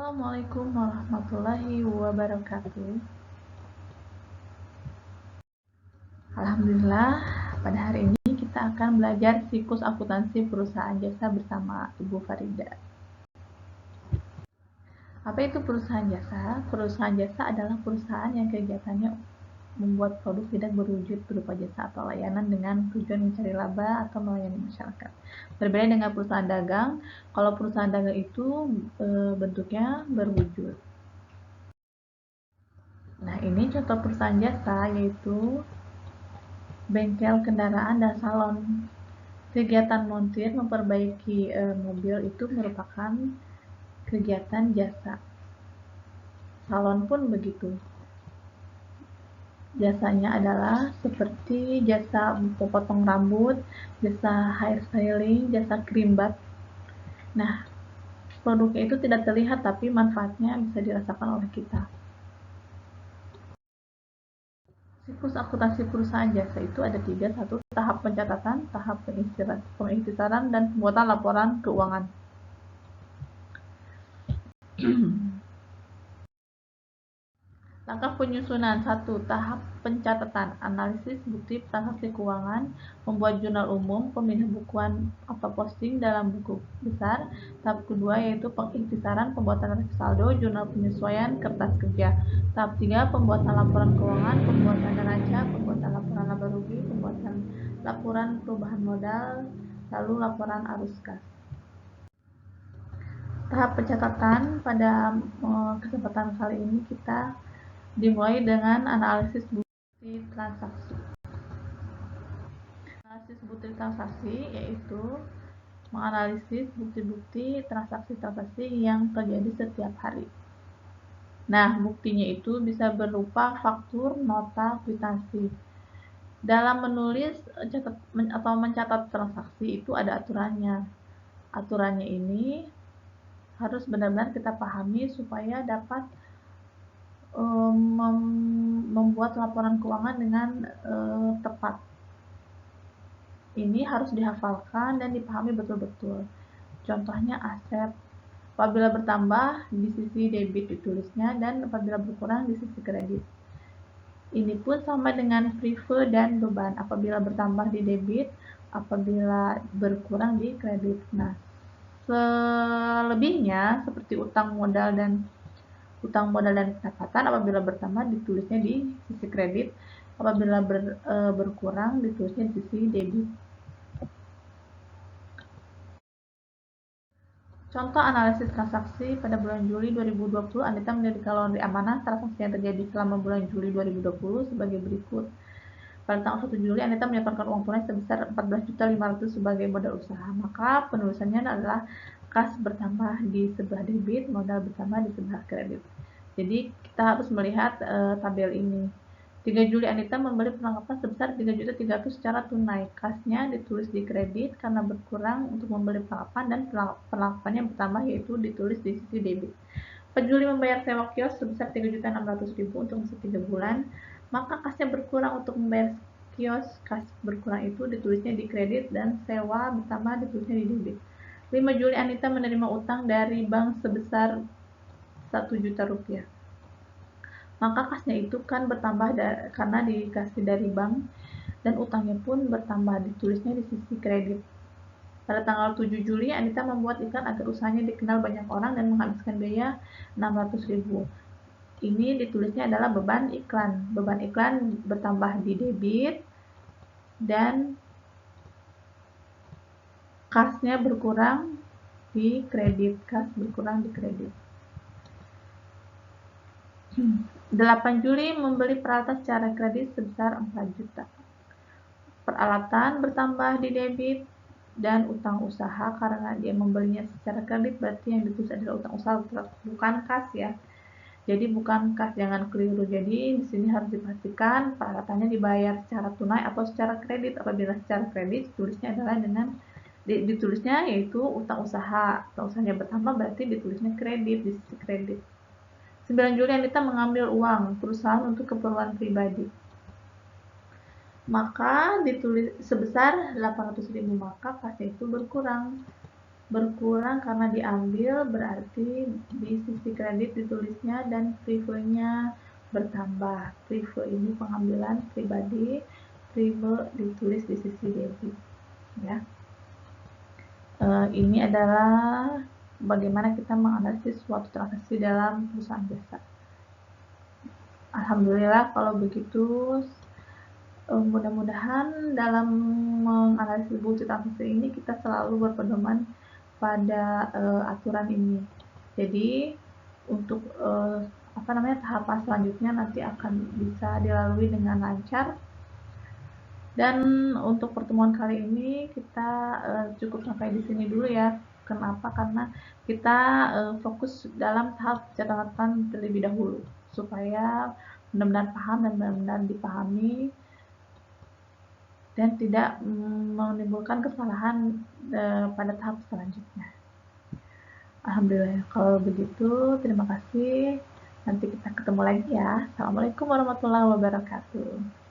Assalamualaikum warahmatullahi wabarakatuh. Alhamdulillah, pada hari ini kita akan belajar siklus akuntansi perusahaan jasa bersama Ibu Farida. Apa itu perusahaan jasa? Perusahaan jasa adalah perusahaan yang kegiatannya membuat produk tidak berwujud berupa jasa atau layanan dengan tujuan mencari laba atau melayani masyarakat. Berbeda dengan perusahaan dagang, kalau perusahaan dagang itu bentuknya berwujud. Nah, ini contoh perusahaan jasa yaitu bengkel kendaraan dan salon. Kegiatan montir memperbaiki mobil itu merupakan kegiatan jasa. Salon pun begitu. Jasanya adalah seperti jasa potong rambut, jasa hair styling, jasa krimbat. Nah, produknya itu tidak terlihat tapi manfaatnya bisa dirasakan oleh kita. Siklus akuntansi perusahaan jasa itu ada 3. 1. Tahap pencatatan, tahap pengikhtisaran, dan pembuatan laporan keuangan. Langkah penyusunan. 1. Tahap pencatatan, analisis bukti transaksi keuangan, membuat jurnal umum, pemindahan bukuan atau posting dalam buku besar. Tahap kedua yaitu pengikhtisaran, pembuatan saldo, jurnal penyesuaian, kertas kerja. Tahap 3. Pembuatan laporan keuangan, pembuatan neraca, pembuatan laporan laba rugi, pembuatan laporan perubahan modal, lalu laporan arus kas. Tahap pencatatan. Pada kesempatan kali ini kita dimulai dengan analisis bukti transaksi. Analisis bukti transaksi yaitu menganalisis bukti-bukti transaksi-transaksi yang terjadi setiap hari. Nah, buktinya itu bisa berupa faktur, nota, kwitansi. Dalam menulis atau mencatat transaksi itu ada aturannya. Aturannya ini harus benar-benar kita pahami supaya dapat membuat laporan keuangan dengan tepat. Ini harus dihafalkan dan dipahami betul-betul. Contohnya aset, apabila bertambah di sisi debit ditulisnya dan apabila berkurang di sisi kredit. Ini pun sama dengan prive dan beban, apabila bertambah di debit, apabila berkurang di kredit. Nah, selebihnya seperti utang modal dan pendapatan, apabila bertambah ditulisnya di sisi kredit, apabila berkurang ditulisnya di sisi debit. Contoh analisis transaksi pada bulan Juli 2020, Anita menyelidiki laundry amanah transaksi yang terjadi selama bulan Juli 2020 sebagai berikut. Pada tanggal 1 Juli, Anita menyetorkan uang tunai sebesar 14.500.000 sebagai modal usaha. Maka penulisannya adalah kas bertambah di sebelah debit, modal bertambah di sebelah kredit. Jadi kita harus melihat tabel ini. 3 Juli Anita membeli perlengkapan sebesar 3.300.000 secara tunai. Kasnya ditulis di kredit karena berkurang untuk membeli perlengkapan dan perlengkapannya bertambah yaitu ditulis di sisi debit. 4 Juli membayar sewa kios sebesar 3.600.000 untuk masa 3 bulan. Maka kasnya berkurang untuk membayar kios. Kas berkurang itu ditulisnya di kredit dan sewa bertambah ditulisnya di debit. 5 Juli Anita menerima utang dari bank sebesar 1 juta rupiah. Maka kasnya itu kan bertambah karena dikasih dari bank dan utangnya pun bertambah ditulisnya di sisi kredit. Pada tanggal 7 Juli Anita membuat iklan agar usahanya dikenal banyak orang dan menghabiskan biaya 600.000. Ini ditulisnya adalah beban iklan. Beban iklan bertambah di debit dan kasnya berkurang di kredit. Kas berkurang di kredit. 8 Juli membeli peralatan secara kredit sebesar 4 juta. Peralatan bertambah di debit dan utang usaha karena dia membelinya secara kredit, berarti yang ditulis adalah utang usaha bukan kas ya. Jadi bukan kas, jangan keliru. Jadi di sini harus dipastikan peralatannya dibayar secara tunai atau secara kredit. Apabila secara kredit tulisnya adalah dengan ditulisnya yaitu utang usaha. Utang usahanya bertambah berarti ditulisnya kredit di sisi kredit. 9 Juli Anita mengambil uang perusahaan untuk keperluan pribadi. Maka ditulis sebesar 800.000, maka kasnya itu berkurang. Berkurang karena diambil berarti di sisi kredit ditulisnya dan privenya bertambah. Prive ini pengambilan pribadi, prive ditulis di sisi debit, ya. Ini adalah bagaimana kita menganalisis suatu transaksi dalam perusahaan jasa. Alhamdulillah kalau begitu, mudah-mudahan dalam menganalisis buku transaksi ini kita selalu berpedoman pada aturan ini. Jadi untuk tahapan selanjutnya nanti akan bisa dilalui dengan lancar. Dan untuk pertemuan kali ini kita cukup sampai di sini dulu ya. Kenapa? Karena kita fokus dalam tahap catatan terlebih dahulu supaya benar-benar paham dan benar-benar dipahami dan tidak menimbulkan kesalahan pada tahap selanjutnya. Alhamdulillah kalau begitu, terima kasih. Nanti kita ketemu lagi ya. Assalamualaikum warahmatullahi wabarakatuh.